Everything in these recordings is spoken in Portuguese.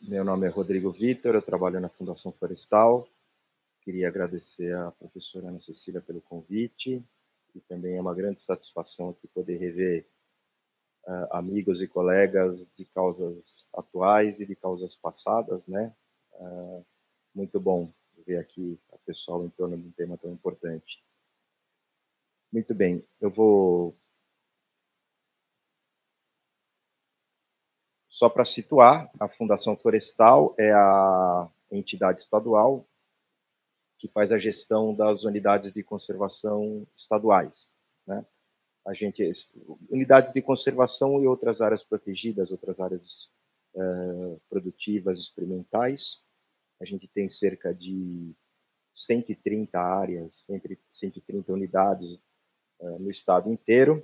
Meu nome é Rodrigo Vitor, eu trabalho na Fundação Florestal. Queria agradecer à professora Ana Cecília pelo convite e também é uma grande satisfação aqui poder rever amigos e colegas de causas atuais e de causas passadas, né? Muito bom ver aqui a pessoal em torno de um tema tão importante. Muito bem, eu vou... Só para situar, a Fundação Florestal é a entidade estadual que faz a gestão das unidades de conservação estaduais, né? Unidades de conservação e outras áreas protegidas, outras áreas produtivas, experimentais. A gente tem cerca de 130 áreas, entre 130 unidades no estado inteiro.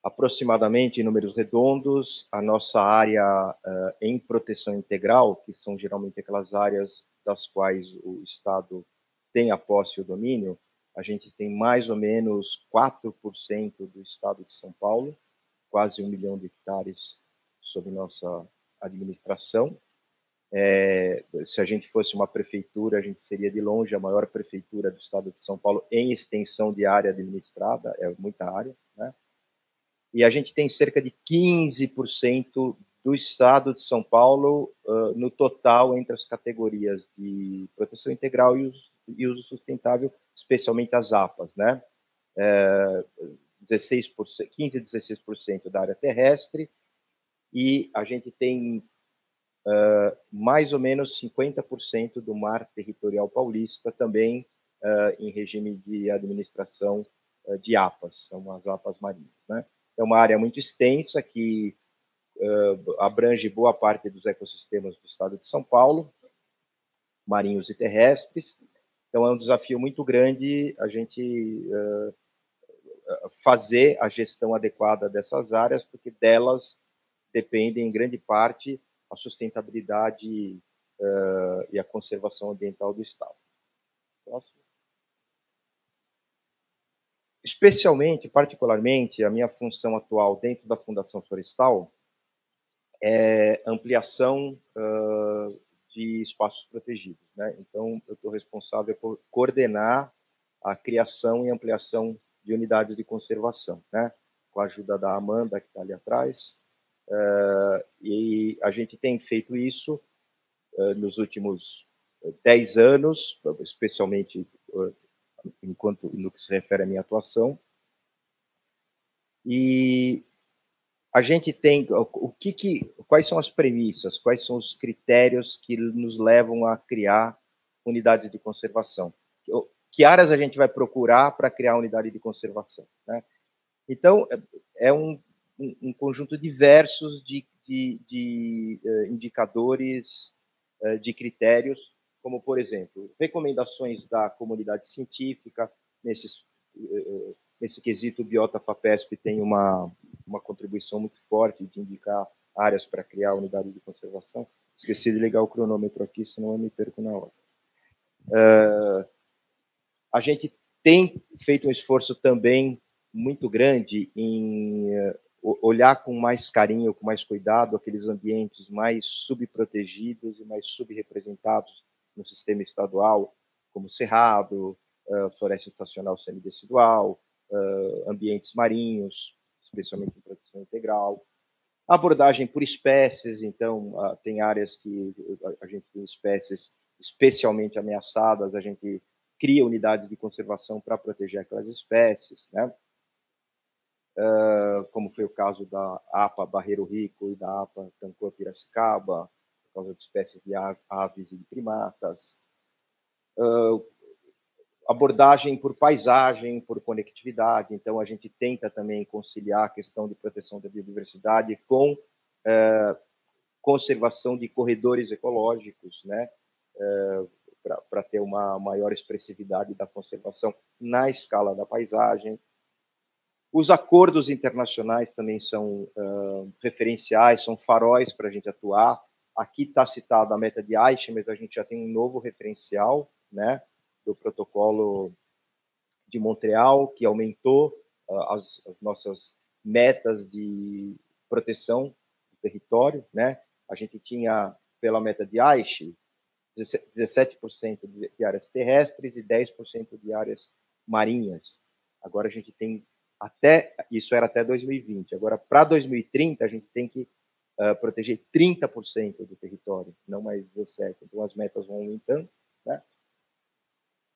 Aproximadamente, em números redondos, a nossa área em proteção integral, que são geralmente aquelas áreas das quais o Estado tem a posse e o domínio, a gente tem mais ou menos 4% do Estado de São Paulo, quase 1 milhão de hectares sob nossa administração. Se a gente fosse uma prefeitura, a gente seria de longe a maior prefeitura do Estado de São Paulo em extensão de área administrada, é muita área, né? E a gente tem cerca de 15% do estado de São Paulo no total entre as categorias de proteção integral e uso sustentável, especialmente as APAs, né? 16%, 15% a 16% da área terrestre, e a gente tem mais ou menos 50% do mar territorial paulista também em regime de administração de APAs, são as APAs marinhas, né? É uma área muito extensa que abrange boa parte dos ecossistemas do estado de São Paulo, marinhos e terrestres. Então, é um desafio muito grande a gente fazer a gestão adequada dessas áreas, porque delas depende, em grande parte, a sustentabilidade e a conservação ambiental do estado. Próximo. Especialmente, particularmente, a minha função atual dentro da Fundação Florestal é ampliação de espaços protegidos, né? Então, eu estou responsável por coordenar a criação e ampliação de unidades de conservação, né? Com a ajuda da Amanda, que está ali atrás. E a gente tem feito isso nos últimos 10 anos, especialmente no que se refere à minha atuação. E a gente tem quais são as premissas, quais são os critérios que nos levam a criar unidades de conservação? Que áreas a gente vai procurar para criar unidade de conservação, né? Então, é um conjunto diversos de indicadores, de critérios, como, por exemplo, recomendações da comunidade científica. Nesse quesito, o Biota FAPESP tem uma contribuição muito forte de indicar áreas para criar unidade de conservação. Esqueci de ligar o cronômetro aqui, senão eu me perco na hora. A gente tem feito um esforço também muito grande em olhar com mais carinho, com mais cuidado, aqueles ambientes mais subprotegidos e mais subrepresentados no sistema estadual, como cerrado, floresta estacional semidecidual, ambientes marinhos, especialmente em proteção integral. Abordagem por espécies, então, tem áreas que a gente tem espécies especialmente ameaçadas, a gente cria unidades de conservação para proteger aquelas espécies, né? Como foi o caso da APA Barreiro Rico e da APA Cancô Piracicaba, por causa de espécies de aves e de primatas. Abordagem por paisagem, por conectividade. Então, a gente tenta também conciliar a questão de proteção da biodiversidade com conservação de corredores ecológicos, né? Para ter uma maior expressividade da conservação na escala da paisagem. Os acordos internacionais também são referenciais, são faróis para a gente atuar. Aqui está citada a meta de Aichi, mas a gente já tem um novo referencial, né, do protocolo de Montreal, que aumentou as nossas metas de proteção do território, né? A gente tinha, pela meta de Aichi, 17% de áreas terrestres e 10% de áreas marinhas. Agora a gente tem isso era até 2020. Agora, para 2030, a gente tem que proteger 30% do território, não mais 17%. Então, as metas vão aumentando, né?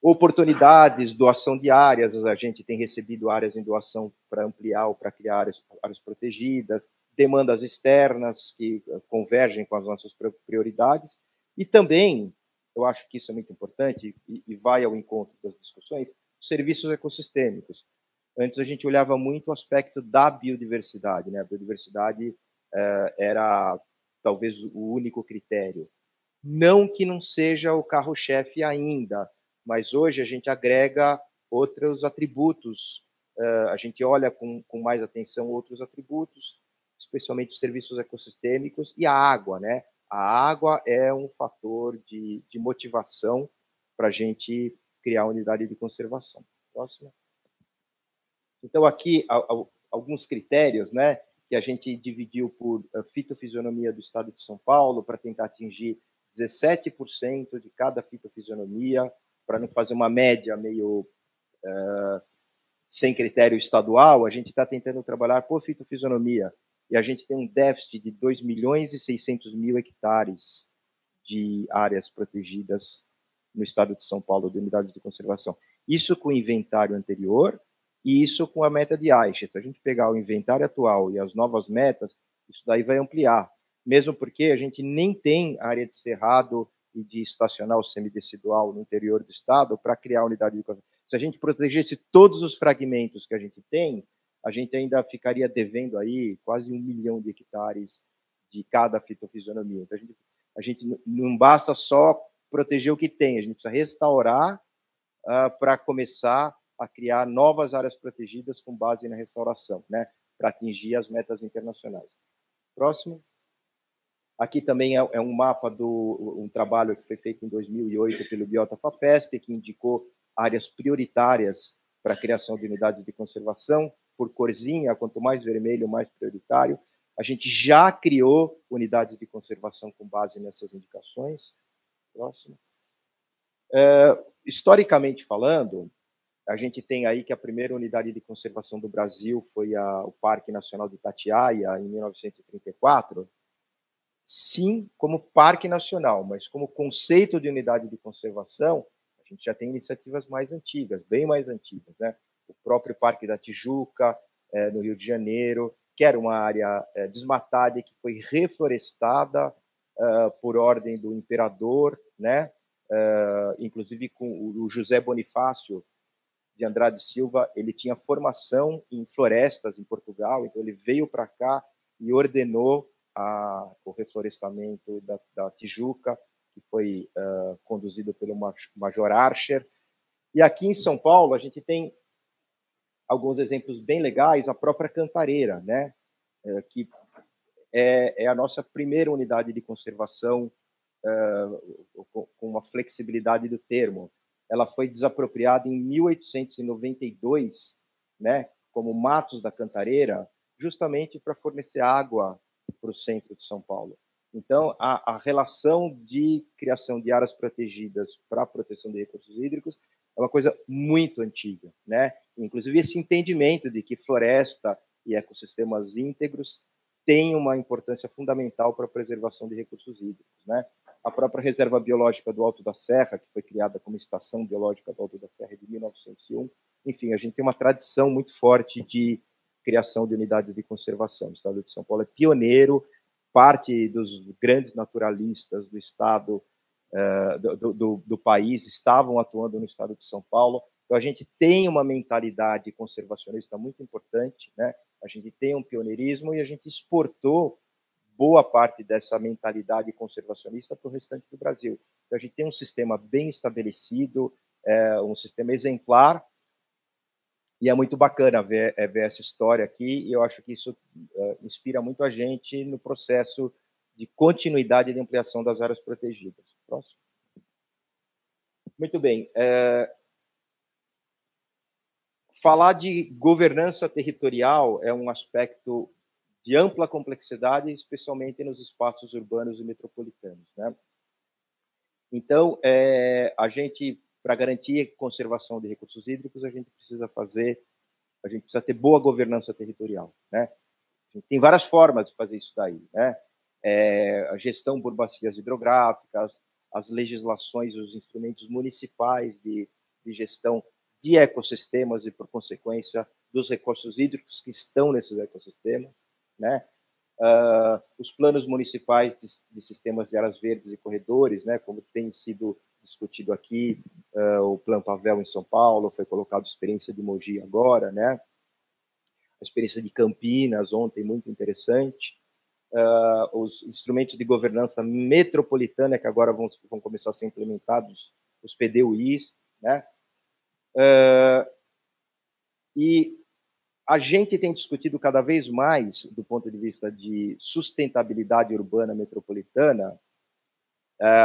Oportunidades, doação de áreas, a gente tem recebido áreas em doação para ampliar ou para criar áreas protegidas, demandas externas que convergem com as nossas prioridades, e também, eu acho que isso é muito importante e vai ao encontro das discussões, serviços ecossistêmicos. Antes a gente olhava muito o aspecto da biodiversidade, né? A biodiversidade era talvez o único critério. Não que não seja o carro-chefe ainda, mas hoje a gente agrega outros atributos, a gente olha com mais atenção outros atributos, especialmente os serviços ecossistêmicos e a água, né? A água é um fator de motivação para a gente criar unidade de conservação. Próximo. Então, aqui, alguns critérios, né, que a gente dividiu por fitofisionomia do estado de São Paulo, para tentar atingir 17% de cada fitofisionomia, para não fazer uma média meio sem critério estadual, a gente está tentando trabalhar por fitofisionomia, e a gente tem um déficit de 2.600.000 hectares de áreas protegidas no estado de São Paulo, de unidades de conservação. Isso com o inventário anterior, e isso com a meta de Aichi. Se a gente pegar o inventário atual e as novas metas, isso daí vai ampliar. Mesmo porque a gente nem tem área de cerrado e de estacional semidecidual no interior do estado para criar unidade de conservação. Se a gente protegesse todos os fragmentos que a gente tem, a gente ainda ficaria devendo aí quase 1 milhão de hectares de cada fitofisionomia. Então, a gente não basta só proteger o que tem, a gente precisa restaurar para começar a criar novas áreas protegidas com base na restauração, né, para atingir as metas internacionais. Próximo. Aqui também é um mapa um trabalho que foi feito em 2008 pelo Biota FAPESP, que indicou áreas prioritárias para a criação de unidades de conservação, por corzinha, quanto mais vermelho, mais prioritário. A gente já criou unidades de conservação com base nessas indicações. Próximo. Historicamente falando, a gente tem aí que a primeira unidade de conservação do Brasil foi o Parque Nacional de Itatiaia, em 1934. Sim, como parque nacional, mas como conceito de unidade de conservação, a gente já tem iniciativas mais antigas, bem mais antigas, né? O próprio Parque da Tijuca, no Rio de Janeiro, que era uma área desmatada e que foi reflorestada por ordem do imperador, né? Inclusive com o José Bonifácio de Andrade Silva, ele tinha formação em florestas em Portugal, então ele veio para cá e ordenou o reflorestamento da Tijuca, que foi conduzido pelo Major Archer. E aqui em São Paulo, a gente tem alguns exemplos bem legais, a própria Cantareira, né? Que é a nossa primeira unidade de conservação com uma flexibilidade do termo. Ela foi desapropriada em 1892, né, como Matos da Cantareira, justamente para fornecer água para o centro de São Paulo. Então, a relação de criação de áreas protegidas para a proteção de recursos hídricos é uma coisa muito antiga, né? Inclusive esse entendimento de que floresta e ecossistemas íntegros têm uma importância fundamental para a preservação de recursos hídricos, né? A própria Reserva Biológica do Alto da Serra, que foi criada como Estação Biológica do Alto da Serra de 1901. Enfim, a gente tem uma tradição muito forte de criação de unidades de conservação. O estado de São Paulo é pioneiro, parte dos grandes naturalistas do estado, do país, estavam atuando no estado de São Paulo. Então, a gente tem uma mentalidade conservacionista muito importante, né? A gente tem um pioneirismo e a gente exportou boa parte dessa mentalidade conservacionista para o restante do Brasil. Então, a gente tem um sistema bem estabelecido, um sistema exemplar, e é muito bacana ver essa história aqui, e eu acho que isso inspira muito a gente no processo de continuidade e de ampliação das áreas protegidas. Próximo. Muito bem. Falar de governança territorial é um aspecto de ampla complexidade, especialmente nos espaços urbanos e metropolitanos, né? Então, a gente, para garantir conservação de recursos hídricos, a gente precisa ter boa governança territorial, né? A gente tem várias formas de fazer isso daí, né? A gestão por bacias hidrográficas, as legislações, os instrumentos municipais de gestão de ecossistemas e, por consequência, dos recursos hídricos que estão nesses ecossistemas, né? Os planos municipais de sistemas de áreas verdes e corredores, né? Como tem sido discutido aqui, o Plano Pavel em São Paulo, foi colocado a experiência de Mogi agora, né? A experiência de Campinas ontem, muito interessante. Os instrumentos de governança metropolitana que agora vão começar a ser implementados, os PDUIs, né? E a gente tem discutido cada vez mais, do ponto de vista de sustentabilidade urbana metropolitana,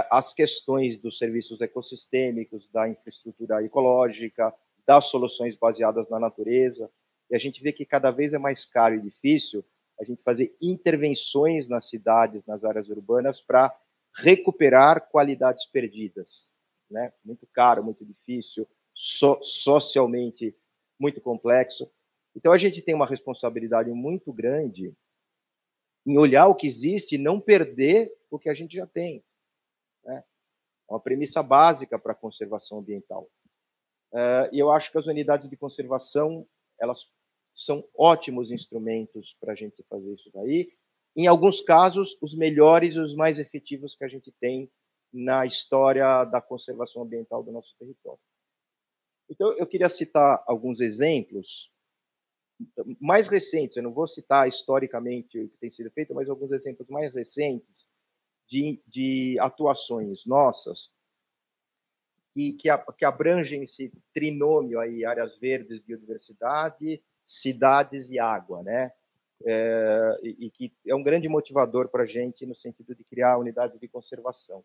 as questões dos serviços ecossistêmicos, da infraestrutura ecológica, das soluções baseadas na natureza, e a gente vê que cada vez é mais caro e difícil a gente fazer intervenções nas cidades, nas áreas urbanas, para recuperar qualidades perdidas, né? Muito caro, muito difícil, socialmente muito complexo. Então, a gente tem uma responsabilidade muito grande em olhar o que existe e não perder o que a gente já tem, né? É uma premissa básica para a conservação ambiental. E eu acho que as unidades de conservação, elas são ótimos instrumentos para a gente fazer isso daí. Em alguns casos, os melhores e os mais efetivos que a gente tem na história da conservação ambiental do nosso território. Então, eu queria citar alguns exemplos mais recentes, eu não vou citar historicamente o que tem sido feito, mas alguns exemplos mais recentes de atuações nossas que abrangem esse trinômio aí, áreas verdes, biodiversidade, cidades e água, né? E que é um grande motivador para a gente no sentido de criar unidades de conservação.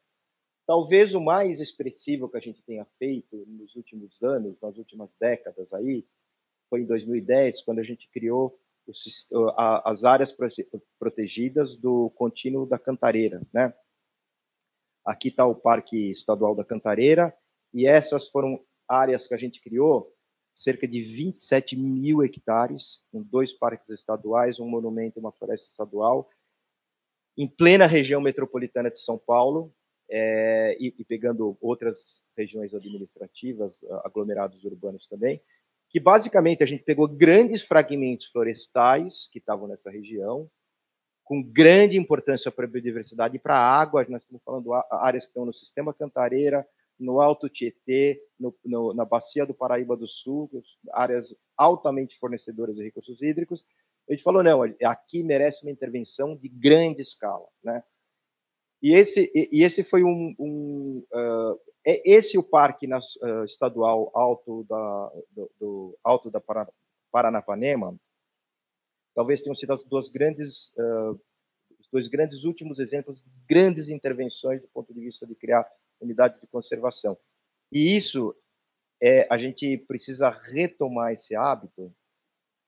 Talvez o mais expressivo que a gente tenha feito nos últimos anos, nas últimas décadas aí, foi em 2010, quando a gente criou as áreas protegidas do contínuo da Cantareira, né? Aqui está o Parque Estadual da Cantareira, e essas foram áreas que a gente criou, cerca de 27 mil hectares, com 2 parques estaduais, um monumento e uma floresta estadual, em plena região metropolitana de São Paulo, e pegando outras regiões administrativas, aglomerados urbanos também, que basicamente a gente pegou grandes fragmentos florestais que estavam nessa região, com grande importância para a biodiversidade e para a água. Nós estamos falando de áreas que estão no Sistema Cantareira, no Alto Tietê, na Bacia do Paraíba do Sul, áreas altamente fornecedoras de recursos hídricos. A gente falou, não, aqui merece uma intervenção de grande escala, né? E esse foi esse o parque estadual Alto da Paranapanema, talvez tenham sido os dois grandes últimos exemplos de grandes intervenções do ponto de vista de criar unidades de conservação. E isso, a gente precisa retomar esse hábito,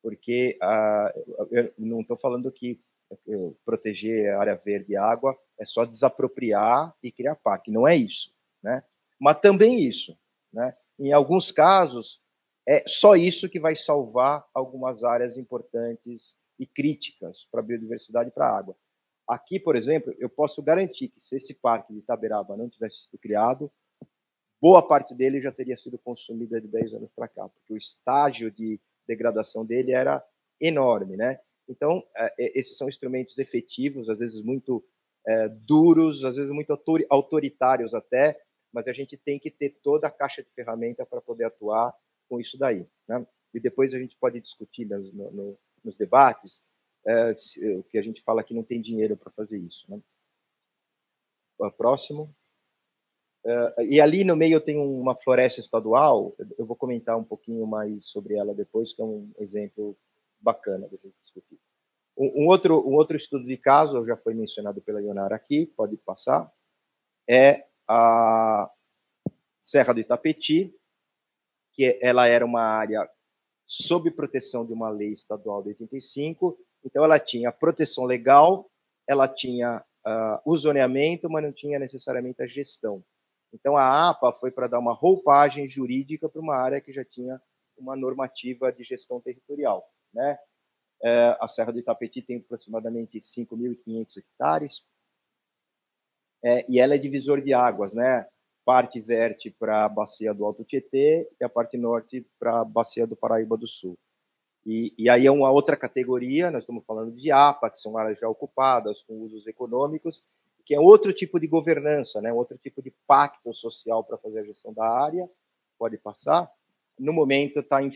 porque eu não estou falando que proteger a área verde e água é só desapropriar e criar parque, não é isso, né? Mas também isso, né? Em alguns casos, é só isso que vai salvar algumas áreas importantes e críticas para a biodiversidade e para a água. Aqui, por exemplo, eu posso garantir que se esse parque de Itaberaba não tivesse sido criado, boa parte dele já teria sido consumida de 10 anos para cá, porque o estágio de degradação dele era enorme, né? Então, esses são instrumentos efetivos, às vezes muito duros, às vezes muito autoritários até, mas a gente tem que ter toda a caixa de ferramenta para poder atuar com isso daí, né? E depois a gente pode discutir nos debates o que a gente fala que não tem dinheiro para fazer isso, né? Próximo. E ali no meio tem uma floresta estadual, eu vou comentar um pouquinho mais sobre ela depois, que é um exemplo bacana da gente discutir. Um outro estudo de caso, já foi mencionado pela Ionara aqui, pode passar, é a Serra do Itapetí, que ela era uma área sob proteção de uma lei estadual de 85, Então, ela tinha proteção legal, ela tinha o zoneamento, mas não tinha necessariamente a gestão. Então, a APA foi para dar uma roupagem jurídica para uma área que já tinha uma normativa de gestão territorial, né? A Serra do Itapetí tem aproximadamente 5.500 hectares, e ela é divisor de águas, né? Parte verte para a bacia do Alto Tietê e a parte norte para a bacia do Paraíba do Sul. E aí é uma outra categoria, nós estamos falando de APA, que são áreas já ocupadas, com usos econômicos, que é outro tipo de governança, né? Outro tipo de pacto social para fazer a gestão da área, pode passar. No momento está em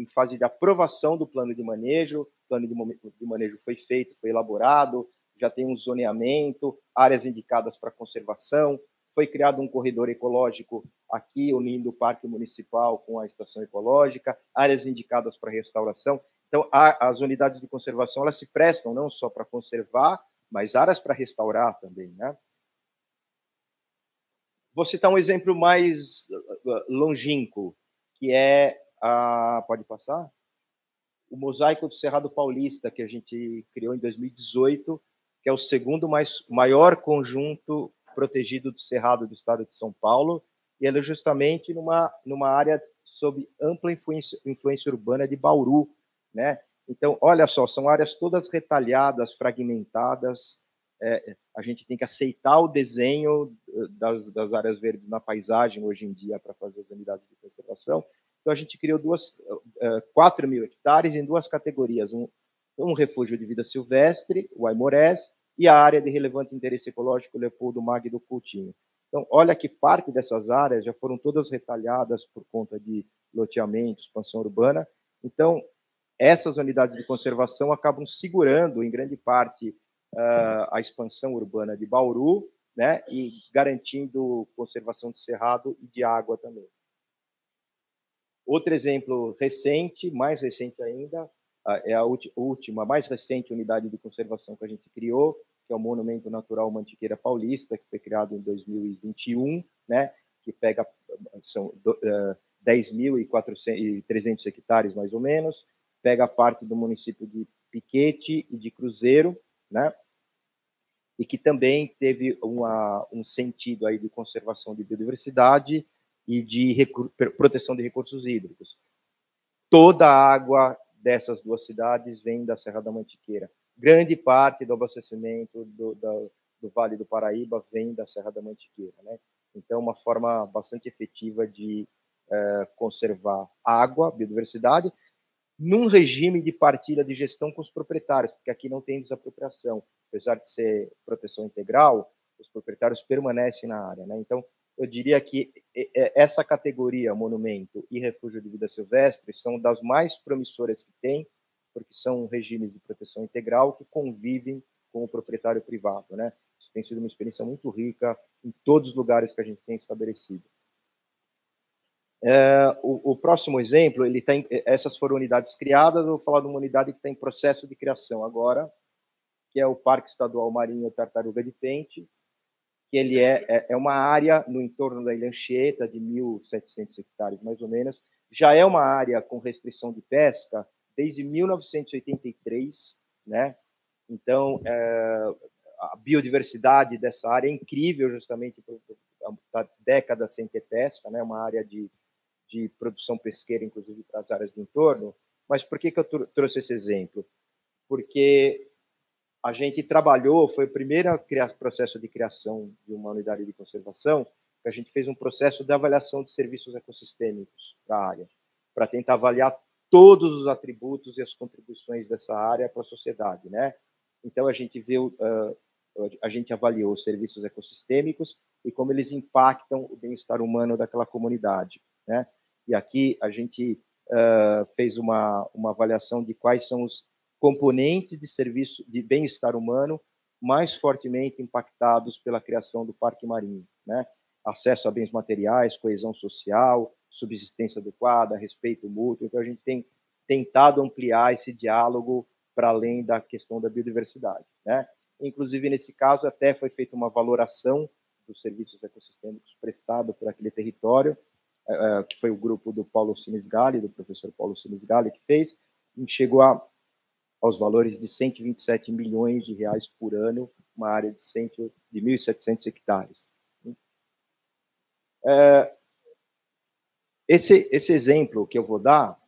fase de aprovação do plano de manejo, o plano de manejo foi feito, foi elaborado, já tem um zoneamento, áreas indicadas para conservação, foi criado um corredor ecológico aqui, unindo o Parque Municipal com a Estação Ecológica, áreas indicadas para restauração. Então, as unidades de conservação elas se prestam não só para conservar, mas áreas para restaurar também, né? Vou citar um exemplo mais longínquo, que é pode passar? O Mosaico do Cerrado Paulista, que a gente criou em 2018, que é o segundo maior conjunto protegido do Cerrado do estado de São Paulo, e ele é justamente numa área sob ampla influência urbana de Bauru, né? Então, olha só, são áreas todas retalhadas, fragmentadas. A gente tem que aceitar o desenho das áreas verdes na paisagem hoje em dia para fazer as unidades de conservação. Então, a gente criou 4.000 hectares em duas categorias, um refúgio de vida silvestre, o Aimorés, e a área de relevante interesse ecológico Leopoldo Magno Coutinho. Então, olha que parte dessas áreas já foram todas retalhadas por conta de loteamento, expansão urbana. Então, essas unidades de conservação acabam segurando, em grande parte, a expansão urbana de Bauru, né, e garantindo conservação de cerrado e de água também. Outro exemplo recente, mais recente ainda, é a última, mais recente unidade de conservação que a gente criou, que é o Monumento Natural Mantiqueira Paulista, que foi criado em 2021, né, que são 10.300 hectares, mais ou menos, pega parte do município de Piquete e de Cruzeiro, né, e que também teve um sentido aí de conservação de biodiversidade e de proteção de recursos hídricos. Toda a água dessas duas cidades vem da Serra da Mantiqueira. Grande parte do abastecimento do Vale do Paraíba vem da Serra da Mantiqueira, né? Então, uma forma bastante efetiva de conservar água, biodiversidade, num regime de partilha de gestão com os proprietários, porque aqui não tem desapropriação. Apesar de ser proteção integral, os proprietários permanecem na área, né? Então, eu diria que essa categoria, monumento e refúgio de vida silvestre, são das mais promissoras que tem, porque são regimes de proteção integral que convivem com o proprietário privado, né? Isso tem sido uma experiência muito rica em todos os lugares que a gente tem estabelecido. O próximo exemplo, essas foram unidades criadas, eu vou falar de uma unidade que está em processo de criação agora, que é o Parque Estadual Marinho Tartaruga de Pente, que ele é uma área no entorno da Ilha Anchieta, de 1.700 hectares, mais ou menos. Já é uma área com restrição de pesca desde 1983, né? Então, a biodiversidade dessa área é incrível, justamente por décadas sem ter pesca, né? Uma área de produção pesqueira, inclusive para as áreas do entorno. Mas por que eu trouxe esse exemplo? Porque a gente trabalhou, foi o primeiro processo de criação de uma unidade de conservação, que a gente fez um processo de avaliação de serviços ecossistêmicos para a área, para tentar avaliar todos os atributos e as contribuições dessa área para a sociedade, né? Então, a gente avaliou os serviços ecossistêmicos e como eles impactam o bem-estar humano daquela comunidade, né? E aqui a gente fez uma avaliação de quais são os componentes de serviço de bem-estar humano mais fortemente impactados pela criação do Parque Marinho, né? Acesso a bens materiais, coesão social, subsistência adequada, respeito mútuo. Então, a gente tem tentado ampliar esse diálogo para além da questão da biodiversidade, né? Inclusive, nesse caso, até foi feita uma valoração dos serviços ecossistêmicos prestados por aquele território, que foi o grupo do Paulo Sinisgali, do professor Paulo Sinisgali, que fez, e chegou a aos valores de 127 milhões de reais por ano, uma área de 1.700 hectares. Esse exemplo que eu vou dar,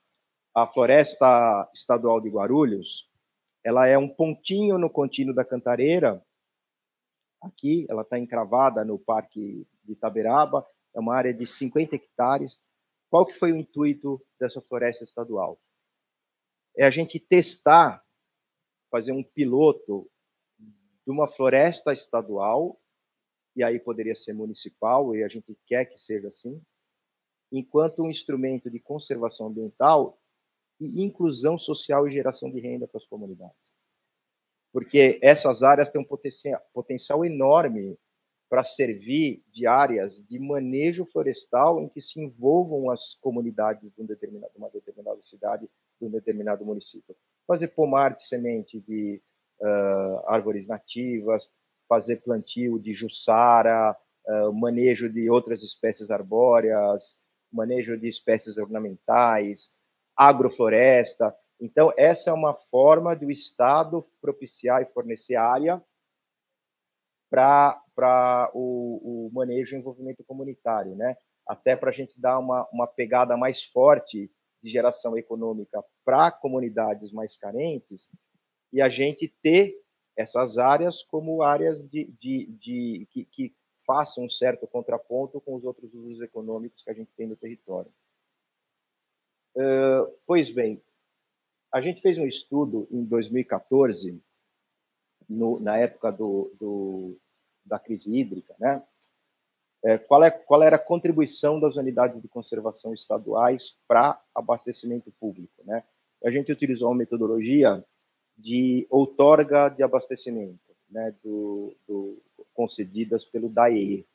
a Floresta Estadual de Guarulhos, ela é um pontinho no contínuo da Cantareira. Aqui, ela está encravada no Parque de Itaberaba, é uma área de 50 hectares. Qual que foi o intuito dessa floresta estadual? É a gente testar, fazer um piloto de uma floresta estadual, e aí poderia ser municipal, e a gente quer que seja assim, enquanto um instrumento de conservação ambiental e inclusão social e geração de renda para as comunidades. Porque essas áreas têm um potencial enorme para servir de áreas de manejo florestal em que se envolvam as comunidades de uma determinada cidade, de um determinado município. Fazer pomar de semente de árvores nativas, fazer plantio de jussara, manejo de outras espécies arbóreas, manejo de espécies ornamentais, agrofloresta. Então, essa é uma forma do Estado propiciar e fornecer área para o manejo e envolvimento comunitário, né? Até para a gente dar uma pegada mais forte de geração econômica para comunidades mais carentes e a gente ter essas áreas como áreas que façam um certo contraponto com os outros usos econômicos que a gente tem no território. Pois bem, a gente fez um estudo em 2014, na época da crise hídrica, né? Qual era a contribuição das unidades de conservação estaduais para abastecimento público, né? A gente utilizou uma metodologia de outorga de abastecimento, né, concedidas pelo DAE.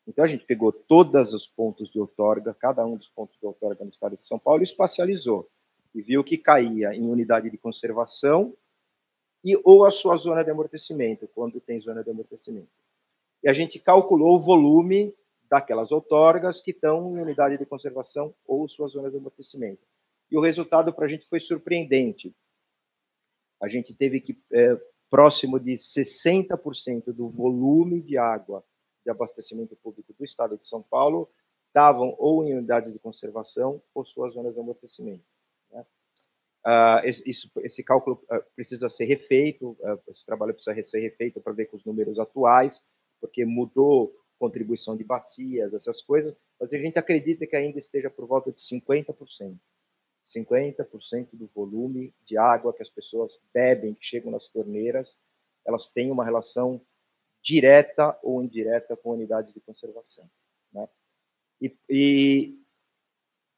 Então, a gente pegou todos os pontos de outorga, cada um dos pontos de outorga no estado de São Paulo, e espacializou, e viu que caía em unidade de conservação ou a sua zona de amortecimento, quando tem zona de amortecimento. E a gente calculou o volume daquelas outorgas que estão em unidade de conservação ou sua zona de amortecimento. E o resultado para a gente foi surpreendente. A gente teve que, próximo de 60% do volume de água de abastecimento público do estado de São Paulo estavam ou em unidade de conservação ou suas zonas de amortecimento, né? Esse cálculo precisa ser refeito, esse trabalho precisa ser refeito para ver com os números atuais, porque mudou contribuição de bacias, essas coisas, mas a gente acredita que ainda esteja por volta de 50%. 50% do volume de água que as pessoas bebem, que chegam nas torneiras, elas têm uma relação direta ou indireta com unidades de conservação, né? E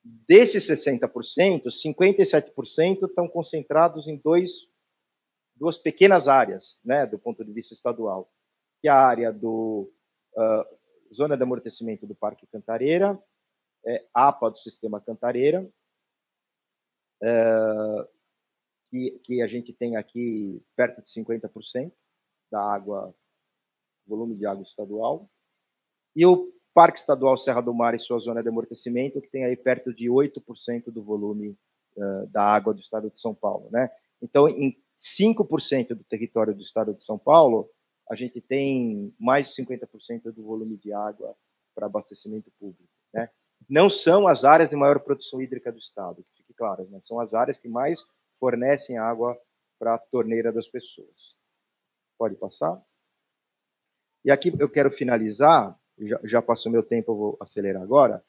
desses 60%, 57% estão concentrados em duas pequenas áreas, né, do ponto de vista estadual, que é a área zona de amortecimento do Parque Cantareira, APA do Sistema Cantareira, que a gente tem aqui perto de 50% da água, volume de água estadual, e o Parque Estadual Serra do Mar e sua zona de amortecimento, que tem aí perto de 8% do volume da água do estado de São Paulo, né? Então, em 5% do território do estado de São Paulo, a gente tem mais de 50% do volume de água para abastecimento público, né? Não são as áreas de maior produção hídrica do estado, que fique claro, né? São as áreas que mais fornecem água para a torneira das pessoas. Pode passar? E aqui eu quero finalizar, já passou meu tempo, eu vou acelerar agora,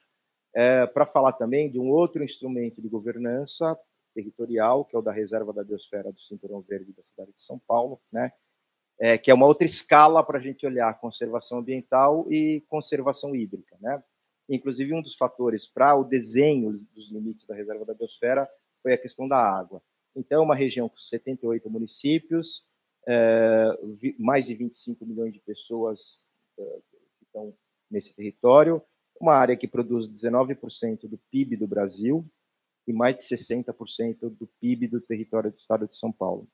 para falar também de um outro instrumento de governança territorial, que é o da Reserva da Biosfera do Cinturão Verde da cidade de São Paulo, né? Que é uma outra escala para a gente olhar conservação ambiental e conservação hídrica, né? Inclusive, um dos fatores para o desenho dos limites da Reserva da Biosfera foi a questão da água. Então, é uma região com 78 municípios, mais de 25 milhões de pessoas que estão nesse território, uma área que produz 19% do PIB do Brasil e mais de 60% do PIB do território do estado de São Paulo.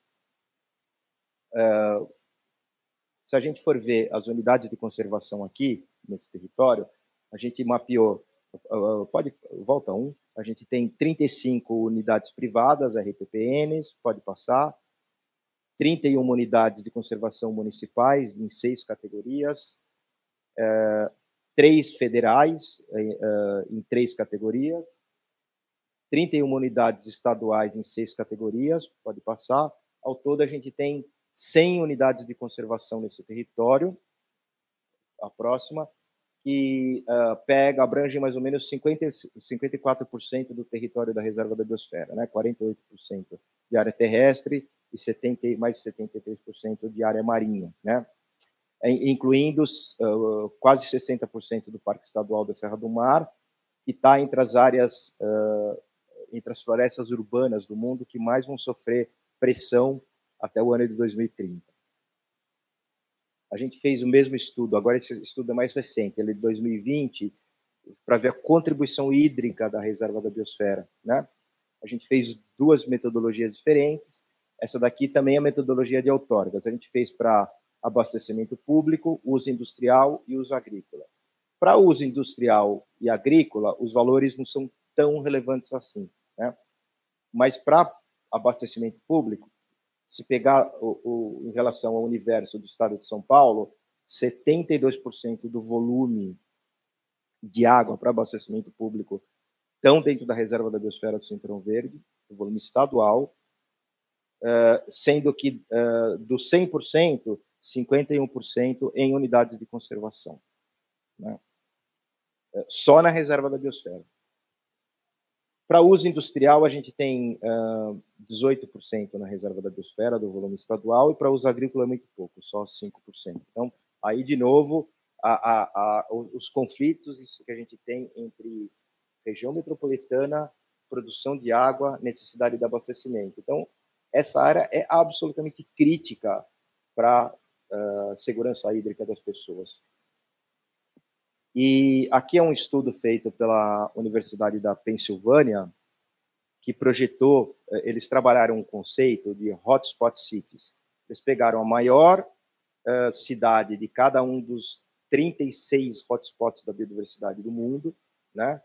Se a gente for ver as unidades de conservação aqui, nesse território, a gente mapeou, volta a gente tem 35 unidades privadas, RPPNs, pode passar, 31 unidades de conservação municipais em 6 categorias, 3 federais em 3 categorias, 31 unidades estaduais em 6 categorias, pode passar. Ao todo, a gente tem 100 unidades de conservação nesse território. A próxima, que abrange mais ou menos 54% do território da reserva da biosfera, né? 48% de área terrestre e mais de 73% de área marinha, né? Incluindo quase 60% do Parque Estadual da Serra do Mar, que está entre as áreas, entre as florestas urbanas do mundo que mais vão sofrer pressão até o ano de 2030. A gente fez o mesmo estudo, agora esse estudo é mais recente, ele é de 2020, para ver a contribuição hídrica da reserva da biosfera, né? A gente fez 2 metodologias diferentes. Essa daqui também é a metodologia de outorgas. A gente fez para abastecimento público, uso industrial e uso agrícola. Para uso industrial e agrícola, os valores não são tão relevantes assim, né? Mas para abastecimento público, se pegar em relação ao universo do estado de São Paulo, 72% do volume de água para abastecimento público estão dentro da reserva da biosfera do Cinturão Verde, o volume estadual, sendo que dos 100%, 51% em unidades de conservação, né? Só na reserva da biosfera. Para uso industrial, a gente tem 18% na reserva da biosfera do volume estadual, e para uso agrícola é muito pouco, só 5%. Então, aí, de novo, os conflitos que a gente tem entre região metropolitana, produção de água, necessidade de abastecimento. Então, essa área é absolutamente crítica para a segurança hídrica das pessoas. E aqui é um estudo feito pela Universidade da Pensilvânia, que projetou, eles trabalharam um conceito de hotspot cities. Eles pegaram a maior cidade de cada um dos 36 hotspots da biodiversidade do mundo, né?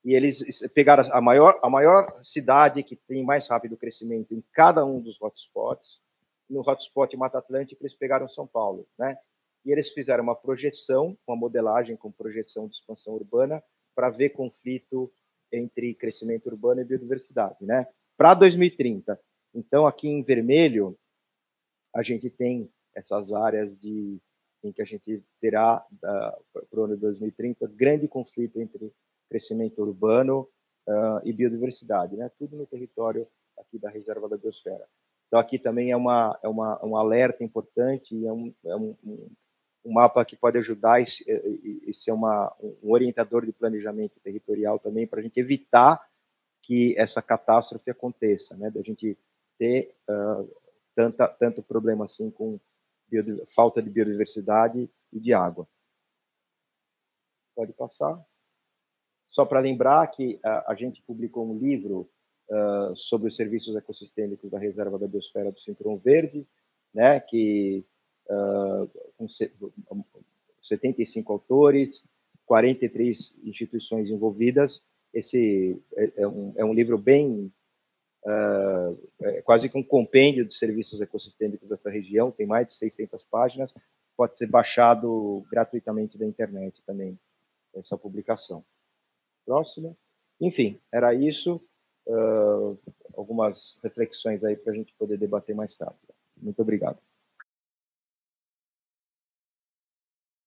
E eles pegaram a maior cidade que tem mais rápido crescimento em cada um dos hotspots. No hotspot Mata Atlântica, eles pegaram São Paulo, né? E eles fizeram uma projeção, uma modelagem com projeção de expansão urbana, para ver conflito entre crescimento urbano e biodiversidade, né? Para 2030. Então, aqui em vermelho, a gente tem essas áreas em que a gente terá, para o ano de 2030, grande conflito entre crescimento urbano e biodiversidade, né? Tudo no território aqui da reserva da biosfera. Então, aqui também é um alerta importante, é um mapa que pode ajudar e ser um orientador de planejamento territorial também, para a gente evitar que essa catástrofe aconteça, né? Da gente ter tanto problema assim com falta de biodiversidade e de água. Pode passar. Só para lembrar que a gente publicou um livro sobre os serviços ecossistêmicos da reserva da biosfera do Cinturão Verde, né? Que com 75 autores, 43 instituições envolvidas. Esse é um livro bem quase que um compêndio de serviços ecossistêmicos dessa região, tem mais de 600 páginas, pode ser baixado gratuitamente da internet também, essa publicação. Próximo. Enfim, era isso. Algumas reflexões aí para a gente poder debater mais tarde. Muito obrigado.